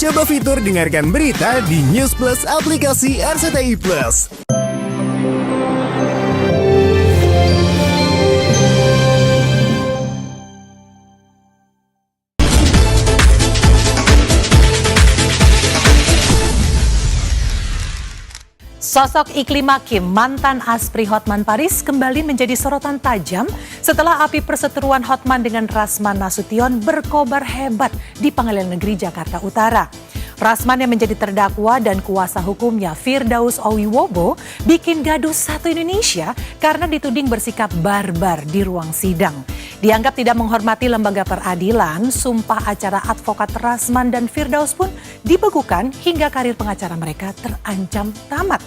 Coba fitur dengarkan berita di News Plus aplikasi RCTI Plus. Sosok Iklim Hakim, mantan Aspri Hotman Paris kembali menjadi sorotan tajam setelah api perseteruan Hotman dengan Rasman Nasution berkobar hebat di Pengadilan Negeri Jakarta Utara. Rasman yang menjadi terdakwa dan kuasa hukumnya Firdaus Owiwobo bikin gaduh satu Indonesia karena dituding bersikap barbar di ruang sidang. Dianggap tidak menghormati lembaga peradilan, sumpah acara advokat Rasman dan Firdaus pun dibekukan hingga karir pengacara mereka terancam tamat.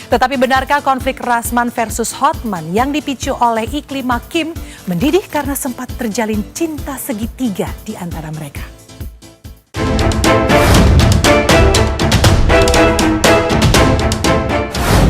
Tetapi benarkah konflik Rasman versus Hotman yang dipicu oleh Iklim Hakim mendidih karena sempat terjalin cinta segitiga di antara mereka?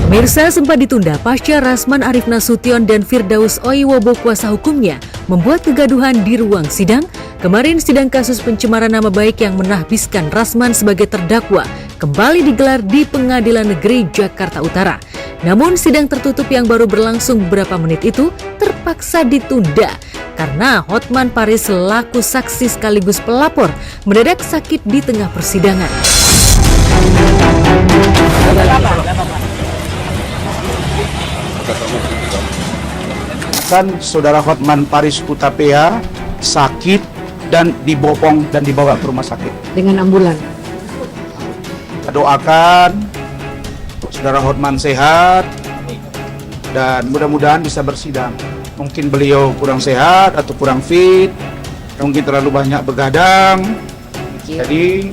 Pemirsa, sempat ditunda pasca Rasman Arif Nasution dan Firdaus Owiwobo kuasa hukumnya membuat kegaduhan di ruang sidang. Kemarin sidang kasus pencemaran nama baik yang menahbiskan Rasman sebagai terdakwa kembali digelar di Pengadilan Negeri Jakarta Utara. Namun sidang tertutup yang baru berlangsung beberapa menit itu terpaksa ditunda karena Hotman Paris selaku saksi sekaligus pelapor mendadak sakit di tengah persidangan. Kan saudara Hotman Paris Hutapea sakit dan dibopong dan dibawa ke rumah sakit dengan ambulan. Kita doakan saudara Hotman sehat dan mudah-mudahan bisa bersidang. Mungkin beliau kurang sehat atau kurang fit, mungkin terlalu banyak begadang. Jadi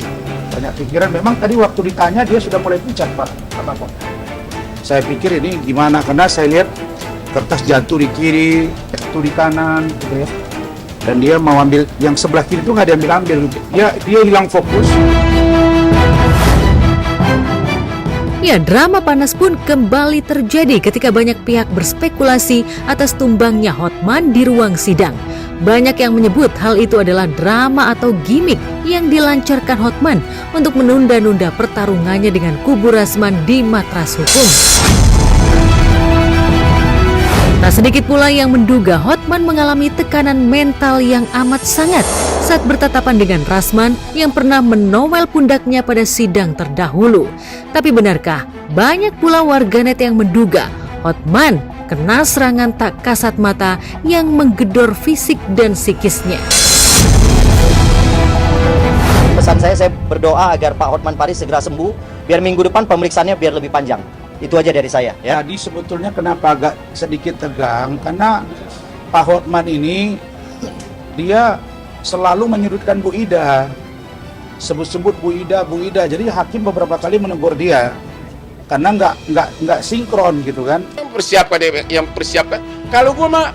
banyak pikiran. Memang tadi waktu ditanya dia sudah mulai pucat, Pak. Saya pikir ini gimana, karena saya lihat kertas jatuh di kiri, jatuh di kanan, gitu ya. Dan dia mau ambil yang sebelah kiri itu nggak diambil-ambil. Dia hilang fokus. Ya, drama panas pun kembali terjadi ketika banyak pihak berspekulasi atas tumbangnya Hotman di ruang sidang. Banyak yang menyebut hal itu adalah drama atau gimmick yang dilancarkan Hotman untuk menunda-nunda pertarungannya dengan kubu Rasman di matras hukum. Tak sedikit pula yang menduga Hotman mengalami tekanan mental yang amat sangat saat bertatapan dengan Rasman yang pernah menowel pundaknya pada sidang terdahulu. Tapi benarkah banyak pula warganet yang menduga Hotman kena serangan tak kasat mata yang menggedor fisik dan psikisnya? Pesan saya berdoa agar Pak Hotman Paris segera sembuh, biar minggu depan pemeriksaannya biar lebih panjang. Itu aja dari saya. Ya. Jadi sebetulnya kenapa agak sedikit tegang, karena Pak Hotman ini dia selalu menyudutkan Bu Ida, sebut-sebut Bu Ida. Jadi hakim beberapa kali menegur dia karena nggak sinkron gitu kan. Yang persiapkan. Kalau gua mah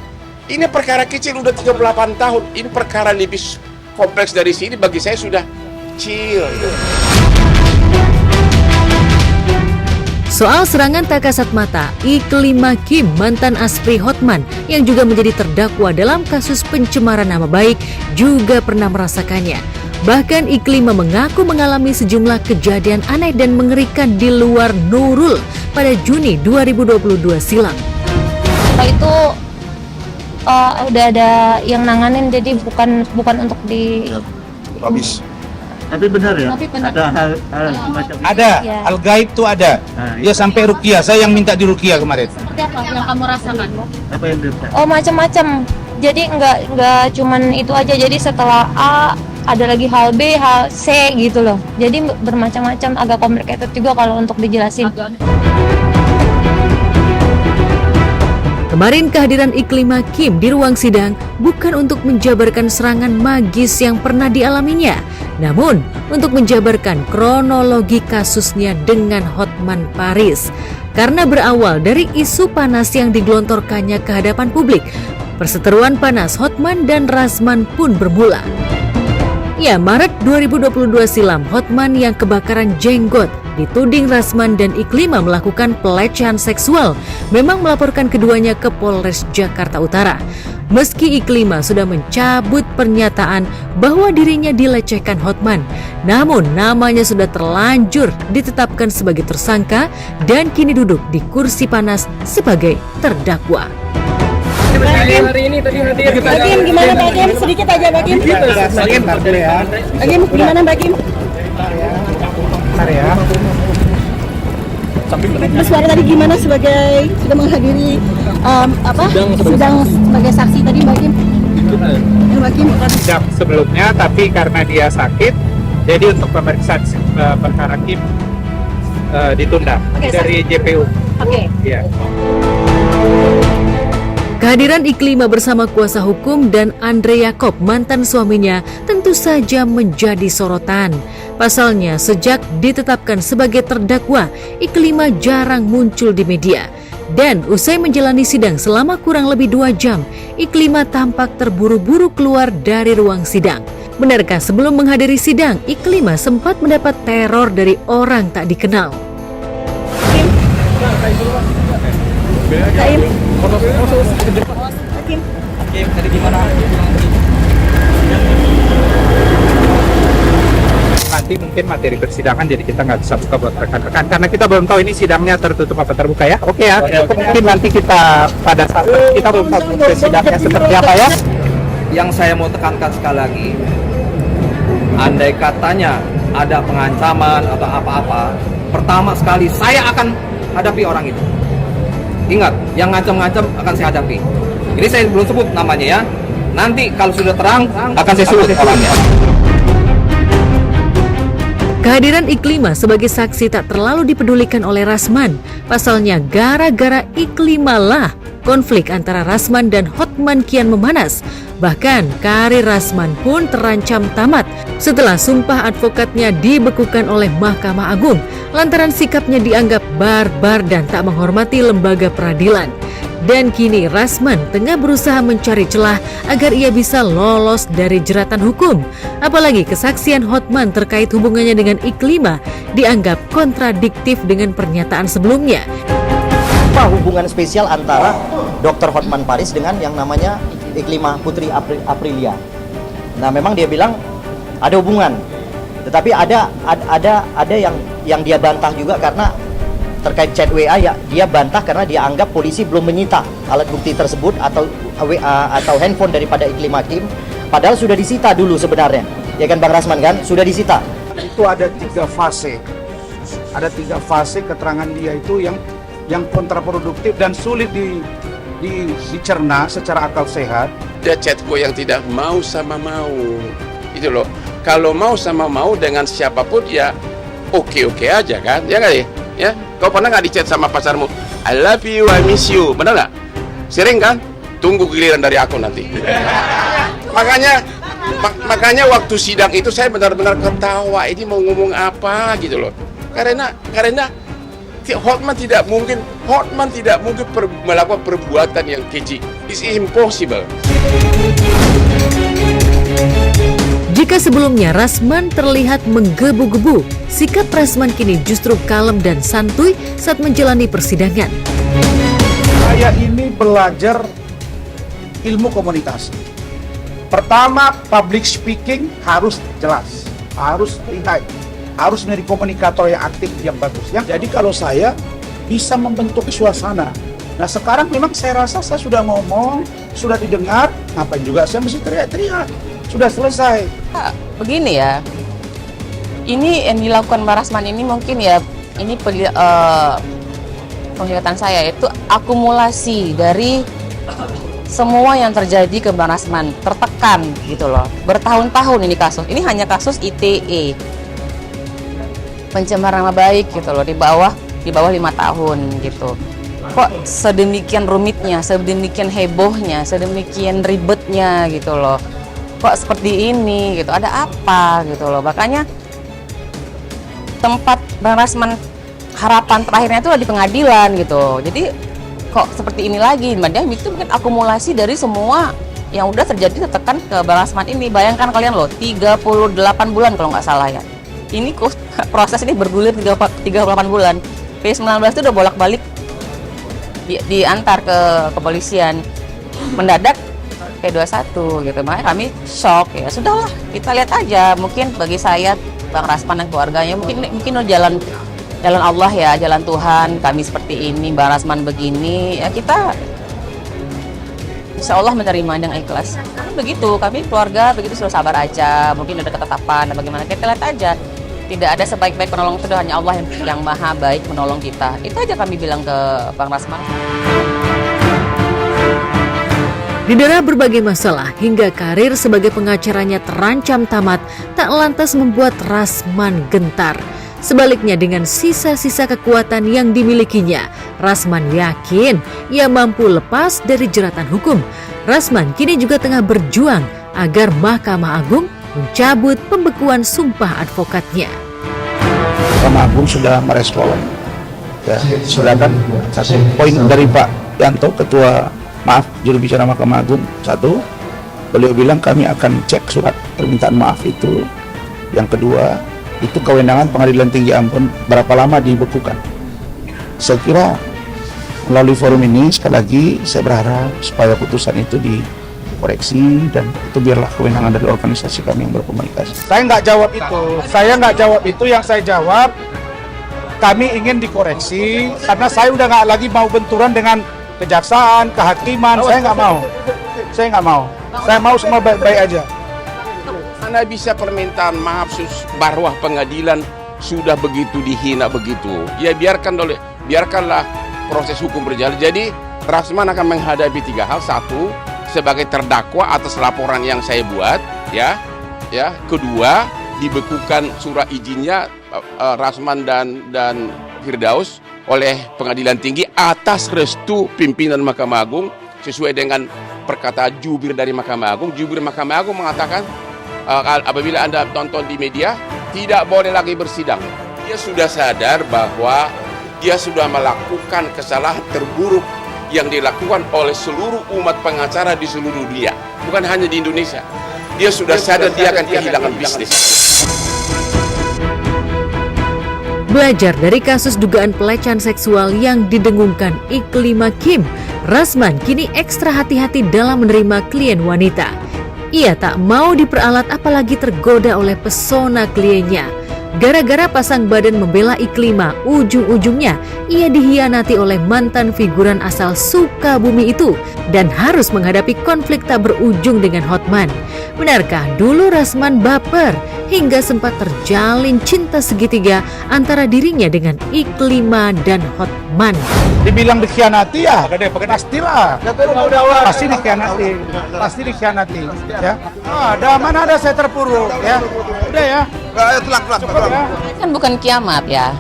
ini perkara kecil udah 38 tahun. Ini perkara lebih kompleks dari sini, bagi saya sudah chill. Soal serangan tak kasat mata, Iklim Hakim, mantan Aspri Hotman yang juga menjadi terdakwa dalam kasus pencemaran nama baik juga pernah merasakannya. Bahkan Iklim mengaku mengalami sejumlah kejadian aneh dan mengerikan di luar Nurul pada Juni 2022 silam. Itu udah ada yang nanganin, jadi bukan untuk di Habis. Tapi benar ya? Ada hal semacam itu? Ada, Ya. hal gaib tuh ada. Dia sampai ruqyah, saya yang minta di ruqyah kemarin. Seperti apa yang kamu rasakan? Apa yang dirasakan? Oh, macam-macam. Jadi nggak cuman itu aja. Jadi setelah A ada lagi hal B, hal C gitu loh. Jadi bermacam-macam, agak complicated juga kalau untuk dijelasin. Kemarin kehadiran Iklim Hakim di ruang sidang bukan untuk menjabarkan serangan magis yang pernah dialaminya, namun untuk menjabarkan kronologi kasusnya dengan Hotman Paris. Karena berawal dari isu panas yang digelontorkannya ke hadapan publik, perseteruan panas Hotman dan Rasman pun bermula. Ya, Maret 2022 silam, Hotman yang kebakaran jenggot dituding Rasman dan Iklima melakukan pelecehan seksual memang melaporkan keduanya ke Polres Jakarta Utara. Meski Iklima sudah mencabut pernyataan bahwa dirinya dilecehkan Hotman, namun namanya sudah terlanjur ditetapkan sebagai tersangka dan kini duduk di kursi panas sebagai terdakwa. Hari ini tadi hadir. Bakim gimana Bakim? Sedikit aja Bakim. Bakim gimana Bakim? Mas Suara tadi gimana sebagai sudah menghadiri sidang sebagai saksi tadi Bakim? Bakim sidang sebelumnya, tapi karena dia sakit, jadi untuk pemeriksaan perkara Kim ditunda dari JPU. Oke. Iya. Kehadiran Iklima bersama kuasa hukum dan Andre Yakob, mantan suaminya, tentu saja menjadi sorotan. Pasalnya, sejak ditetapkan sebagai terdakwa, Iklima jarang muncul di media. Dan usai menjalani sidang selama kurang lebih 2 jam, Iklima tampak terburu-buru keluar dari ruang sidang. Benarkah sebelum menghadiri sidang, Iklima sempat mendapat teror dari orang tak dikenal? Tadi gimana? Nanti mungkin materi persidangan, jadi kita nggak bisa buka buat rekan-rekan karena kita belum tahu ini sidangnya tertutup apa terbuka ya. Oke ya. Mungkin nanti kita pada saat kita belum tahu sidangnya seperti apa ya. Yang saya mau tekankan sekali lagi, andai katanya ada pengancaman atau apa-apa, pertama sekali saya akan hadapi orang itu. Ingat, yang ngancam-ngancam akan saya hadapi. Ini saya belum sebut namanya ya. Nanti kalau sudah terang akan saya sebut orangnya. Kehadiran Iklima sebagai saksi tak terlalu dipedulikan oleh Rasman. Pasalnya gara-gara Iklima lah konflik antara Rasman dan Hotman kian memanas. Bahkan karir Rasman pun terancam tamat setelah sumpah advokatnya dibekukan oleh Mahkamah Agung lantaran sikapnya dianggap barbar dan tak menghormati lembaga peradilan. Dan kini Rasman tengah berusaha mencari celah agar ia bisa lolos dari jeratan hukum. Apalagi kesaksian Hotman terkait hubungannya dengan Iklima dianggap kontradiktif dengan pernyataan sebelumnya. Apa hubungan spesial antara Dr. Hotman Paris dengan yang namanya Iklima Putri Aprilia? Nah, memang dia bilang ada hubungan, tetapi ada yang dia bantah juga karena terkait chat WA ya, dia bantah karena dia anggap polisi belum menyita alat bukti tersebut atau WA atau handphone daripada Iklima Kim, padahal sudah disita dulu sebenarnya, ya kan Bang Rasman kan, sudah disita. Itu ada 3 fase. Ada 3 fase keterangan dia itu yang kontraproduktif dan sulit dicerna secara akal sehat. Dia chat gue yang tidak mau sama mau. Itu loh. Kalau mau sama mau dengan siapapun ya oke-oke aja kan. Ya nggak ya? Ya, kau pernah nggak di-chat sama pacarmu? I love you, I miss you. Benar nggak? Sering kan? Tunggu giliran dari aku nanti. Makanya waktu sidang itu saya benar-benar ketawa. Ini mau ngomong apa gitu loh. Karena Hotman tidak mungkin melakukan perbuatan yang keji. It's impossible. Jika sebelumnya Rasman terlihat menggebu-gebu, sikap Rasman kini justru kalem dan santuy saat menjalani persidangan. Saya ini belajar ilmu komunikasi. Pertama, public speaking harus jelas, harus lihai, harus menjadi komunikator yang aktif, yang bagus. Jadi kalau saya bisa membentuk suasana. Nah sekarang memang saya rasa saya sudah ngomong, sudah didengar, ngapain juga saya mesti teriak-teriak. Sudah selesai. Begini ya, ini yang dilakukan Mbak Rasman ini mungkin ya, ini penglihatan saya itu akumulasi dari semua yang terjadi ke Mbak Rasman, tertekan gitu loh. Bertahun-tahun ini kasus, ini hanya kasus ITE, pencemaran nama baik gitu loh, di bawah 5 tahun gitu. Kok sedemikian rumitnya, sedemikian hebohnya, sedemikian ribetnya gitu loh. Kok seperti ini gitu, ada apa gitu loh. Makanya tempat Bang Rasman harapan terakhirnya itu di pengadilan gitu. Jadi kok seperti ini lagi, dia itu mungkin akumulasi dari semua yang udah terjadi tertekan ke Bang Rasman ini. Bayangkan kalian loh, 38 bulan kalau nggak salah ya. ini kok proses ini bergulir 38 bulan. P19 itu udah bolak-balik diantar ke kepolisian. Mendadak P21 gitu. Makanya kami shock ya. Sudahlah, kita lihat aja. Mungkin bagi saya, Bang Rasman dan keluarganya mungkin jalan Allah ya, jalan Tuhan. Kami seperti ini, Bang Rasman begini. Ya kita insya Allah menerima dengan ikhlas. Begitu, kami keluarga begitu sudah sabar aja. Mungkin ada ketetapan, bagaimana kita lihat aja. Tidak ada sebaik-baik penolong itu, hanya Allah yang maha baik menolong kita. Itu aja kami bilang ke Bang Rasman. Didera berbagai masalah hingga karir sebagai pengacaranya terancam tamat, tak lantas membuat Rasman gentar. Sebaliknya dengan sisa-sisa kekuatan yang dimilikinya, Rasman yakin ia mampu lepas dari jeratan hukum. Rasman kini juga tengah berjuang agar Mahkamah Agung mencabut pembekuan sumpah advokatnya. Mahkamah Agung sudah merespon. Ya, silakan satu poin dari Pak Yanto, juru bicara Mahkamah Agung. Satu, beliau bilang kami akan cek surat permintaan maaf itu. Yang kedua, itu kewenangan Pengadilan Tinggi Ambon berapa lama dibekukan. Saya kira melalui forum ini sekali lagi saya berharap supaya putusan itu dikoreksi dan itu biarlah kewenangan dari organisasi kami yang berkomunikasi. Saya nggak jawab itu. Yang saya jawab kami ingin dikoreksi karena saya udah nggak lagi mau benturan dengan kejaksaan, kehakiman. Saya nggak mau. Saya mau semua baik-baik aja. Mana bisa permintaan maaf barwah pengadilan sudah begitu dihina begitu. Ya biarkanlah proses hukum berjalan. Jadi Rasman akan menghadapi 3 hal. 1, sebagai terdakwa atas laporan yang saya buat, ya. Kedua, dibekukan surat izinnya Rasman dan Firdaus oleh Pengadilan Tinggi atas restu pimpinan Mahkamah Agung sesuai dengan perkataan jubir dari Mahkamah Agung. Jubir Mahkamah Agung mengatakan apabila Anda tonton di media, tidak boleh lagi bersidang. Dia sudah sadar bahwa dia sudah melakukan kesalahan terburuk yang dilakukan oleh seluruh umat pengacara di seluruh dunia, bukan hanya di Indonesia. Dia sudah sadar dia akan kehilangan bisnis. Belajar dari kasus dugaan pelecehan seksual yang didengungkan Iklima Kim, Rasman kini ekstra hati-hati dalam menerima klien wanita. Ia tak mau diperalat apalagi tergoda oleh pesona kliennya. Gara-gara pasang badan membela Iklima, ujung-ujungnya ia dihianati oleh mantan figuran asal Sukabumi itu dan harus menghadapi konflik tak berujung dengan Hotman. Benarkah dulu Rasman baper hingga sempat terjalin cinta segitiga antara dirinya dengan Iklima dan Hotman? Dibilang dikhianati ya, pastilah. Pasti dikhianati. Ya. Mana ada saya terpuruk ya. Udah ya. Kan bukan kiamat ya.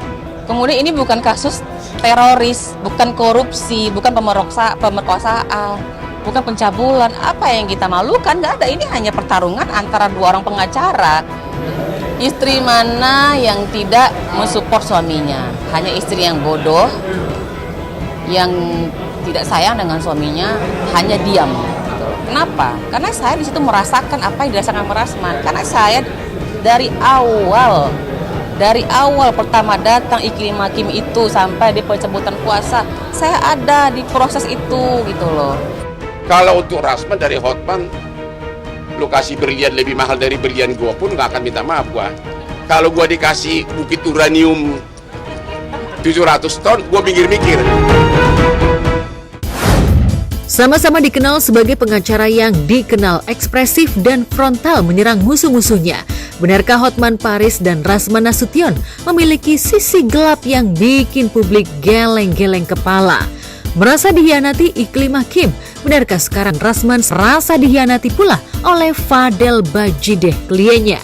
Kemudian ini bukan kasus teroris, bukan korupsi, bukan pemerkosaan, bukan pencabulan. Apa yang kita malukan? Nggak ada. Ini hanya pertarungan antara 2 orang pengacara. Istri mana yang tidak mensupport suaminya? Hanya istri yang bodoh, yang tidak sayang dengan suaminya, hanya diam. Kenapa? Karena saya di situ merasakan apa yang dirasakan Rasman. Karena saya dari awal pertama datang Iklima Kim itu sampai di pencabutan kuasa, saya ada di proses itu gitu loh. Kalau untuk Rasman dari Hotman, lokasi berlian lebih mahal dari berlian gua pun nggak akan minta maaf gua. Kalau gua dikasih bukit uranium 700 ton, gua mikir-mikir. Sama-sama dikenal sebagai pengacara yang dikenal ekspresif dan frontal menyerang musuh-musuhnya. Benarkah Hotman Paris dan Rasman Nasution memiliki sisi gelap yang bikin publik geleng-geleng kepala? Merasa dihianati Iklima Kim, benarkah sekarang Rasman merasa dihianati pula oleh Fadel Bajideh kliennya?